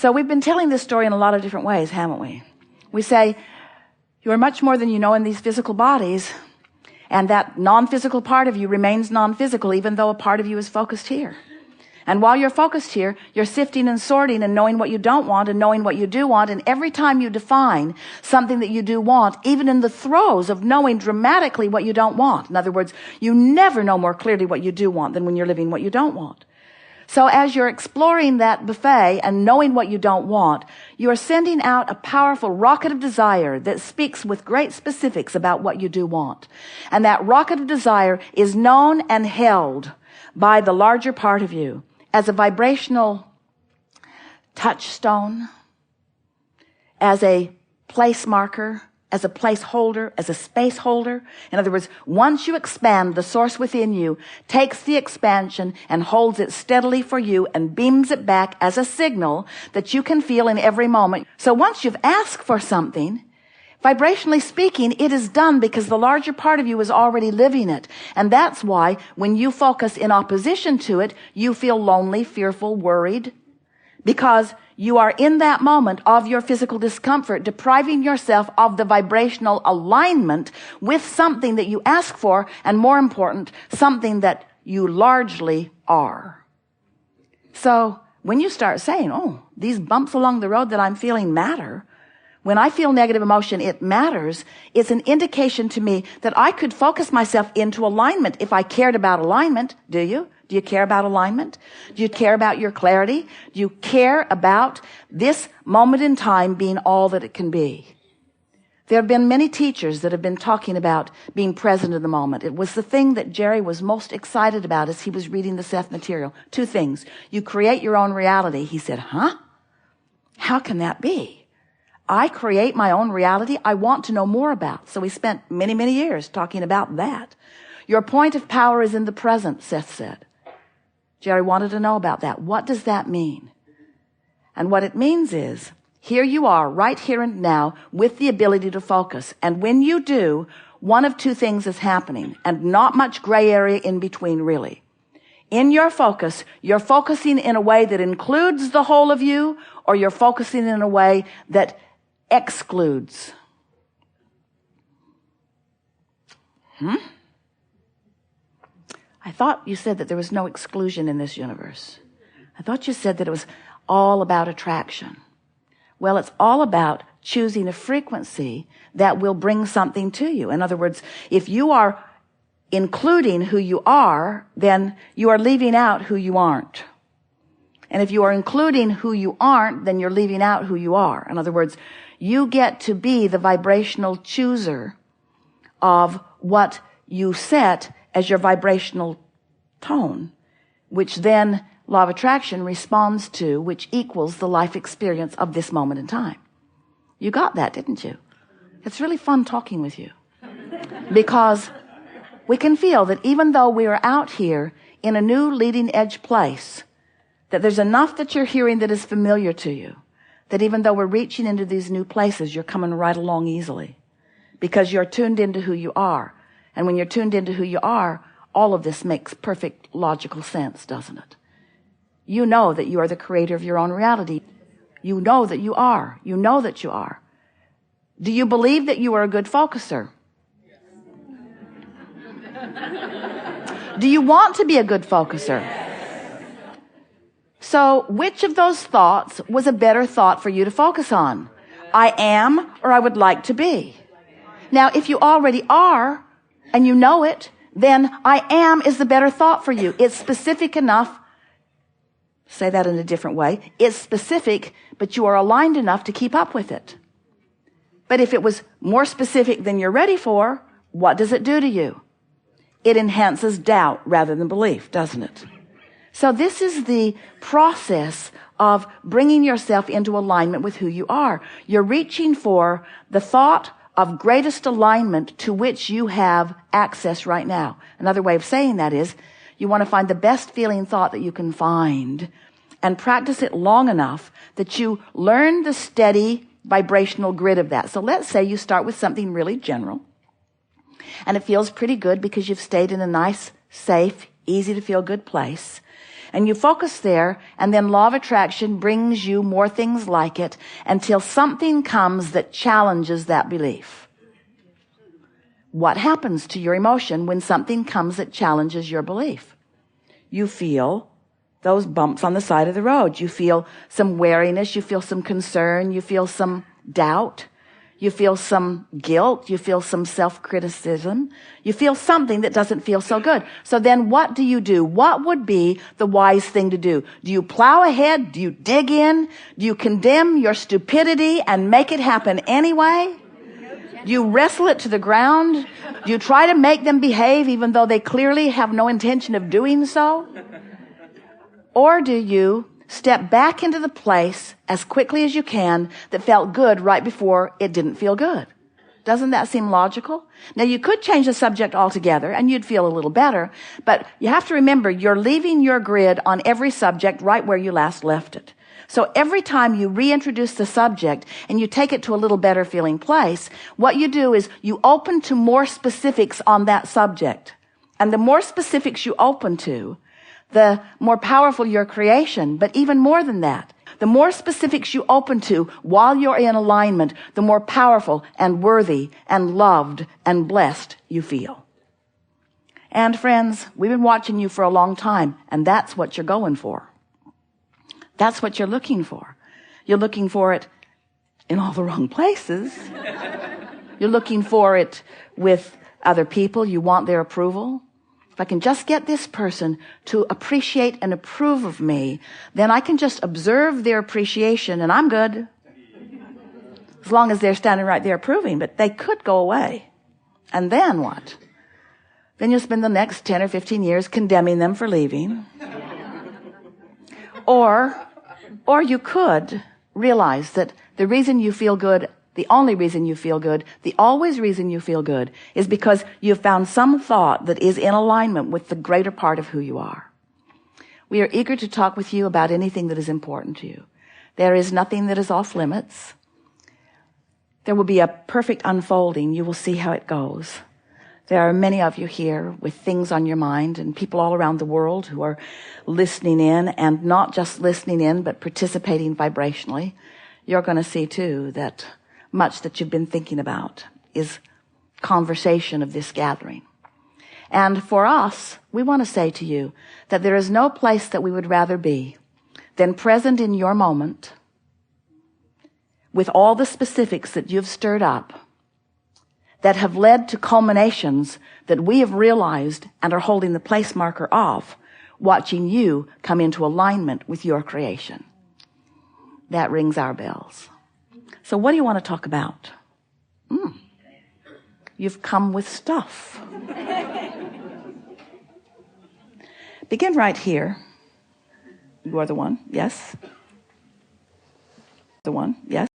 So we've been telling this story in a lot of different ways, haven't we? We say, you are much more than you know in these physical bodies, and that non-physical part of you remains non-physical, even though a part of you is focused here. And while you're focused here, you're sifting and sorting and knowing what you don't want and knowing what you do want. And every time you define something that you do want, even in the throes of knowing dramatically what you don't want, in other words, you never know more clearly what you do want than when you're living what you don't want. So as you're exploring that buffet and knowing what you don't want, you are sending out a powerful rocket of desire that speaks with great specifics about what you do want. And that rocket of desire is known and held by the larger part of you as a vibrational touchstone, as a place marker, as a placeholder, as a space holder. In other words, once you expand, the source within you takes the expansion and holds it steadily for you and beams it back as a signal that you can feel in every moment. So once you've asked for something, vibrationally speaking, it is done because the larger part of you is already living it. And that's why when you focus in opposition to it, you feel lonely, fearful, worried, because you are in that moment of your physical discomfort, depriving yourself of the vibrational alignment with something that you ask for, and more important, something that you largely are. So when you start saying, oh, these bumps along the road that I'm feeling matter, when I feel negative emotion, it matters, it's an indication to me that I could focus myself into alignment if I cared about alignment. Do you? Do you care about alignment? Do you care about your clarity? Do you care about this moment in time being all that it can be? There have been many teachers that have been talking about being present in the moment. It was the thing that Jerry was most excited about as he was reading the Seth material. Two things. You create your own reality. He said, huh? How can that be? I create my own reality I want to know more about. So we spent many, many years talking about that. Your point of power is in the present, Seth said. Jerry wanted to know about that. What does that mean? And what it means is, here you are, right here and now, with the ability to focus. And when you do, one of two things is happening, and not much gray area in between, really. In your focus, you're focusing in a way that includes the whole of you, or you're focusing in a way that excludes. I thought you said that there was no exclusion in this universe. I thought you said that it was all about attraction. Well, it's all about choosing a frequency that will bring something to you. In other words, if you are including who you are, then you are leaving out who you aren't. And if you are including who you aren't, then you're leaving out who you are. In other words, you get to be the vibrational chooser of what you set as your vibrational tone, which then law of attraction responds to, which equals the life experience of this moment in time. You got that, didn't you? It's really fun talking with you, because we can feel that even though we are out here in a new leading edge place, that there's enough that you're hearing that is familiar to you, that even though we're reaching into these new places, you're coming right along easily, because you're tuned into who you are. And when you're tuned into who you are, all of this makes perfect logical sense, doesn't it? You know that you are the creator of your own reality. You know that you are. You know that you are. Do you believe that you are a good focuser? Do you want to be a good focuser? So which of those thoughts was a better thought for you to focus on? I am, or I would like to be. Now, if you already are, and you know it, then I am is the better thought for you. It's specific enough. Say that in a different way. It's specific, but you are aligned enough to keep up with it. But if it was more specific than you're ready for, what does it do to you? It enhances doubt rather than belief, doesn't it? So this is the process of bringing yourself into alignment with who you are. You're reaching for the thought of greatest alignment to which you have access right now. Another way of saying that is, you want to find the best feeling thought that you can find and practice it long enough that you learn the steady vibrational grid of that. So let's say you start with something really general, and it feels pretty good because you've stayed in a nice, safe, easy to feel good place. And you focus there, and then law of attraction brings you more things like it until something comes that challenges that belief. What happens to your emotion when something comes that challenges your belief? You feel those bumps on the side of the road. You feel some wariness. You feel some concern. You feel some doubt. You feel some guilt. You feel some self-criticism. You feel something that doesn't feel so good. So then what do you do? What would be the wise thing to do? Do you plow ahead? Do you dig in? Do you condemn your stupidity and make it happen anyway? Do you wrestle it to the ground? Do you try to make them behave even though they clearly have no intention of doing so? Or do you step back into the place as quickly as you can that felt good right before it didn't feel good? Doesn't that seem logical? Now, you could change the subject altogether and you'd feel a little better, but you have to remember you're leaving your grid on every subject right where you last left it. So every time you reintroduce the subject and you take it to a little better feeling place, what you do is you open to more specifics on that subject. And the more specifics you open to, the more powerful your creation. But even more than that, the more specifics you open to while you're in alignment, the more powerful and worthy and loved and blessed you feel. And friends, we've been watching you for a long time, and that's what you're going for. That's what you're looking for. You're looking for it in all the wrong places. You're looking for it with other people. You want their approval. If I can just get this person to appreciate and approve of me, then I can just observe their appreciation and I'm good. As long as they're standing right there approving, but they could go away. And then what? Then you'll spend the next 10 or 15 years condemning them for leaving. Or you could realize that the reason you feel good, the only reason you feel good, the always reason you feel good is because you've found some thought that is in alignment with the greater part of who you are. We are eager to talk with you about anything that is important to you. There is nothing that is off limits. There will be a perfect unfolding. You will see how it goes. There are many of you here with things on your mind and people all around the world who are listening in, and not just listening in, but participating vibrationally. You're going to see too that much that you've been thinking about is conversation of this gathering. And for us, we want to say to you that there is no place that we would rather be than present in your moment with all the specifics that you've stirred up that have led to culminations that we have realized and are holding the place marker of, watching you come into alignment with your creation. That rings our bells. So what do you want to talk about? You've come with stuff. Begin right here. You are the one, yes? The one, yes?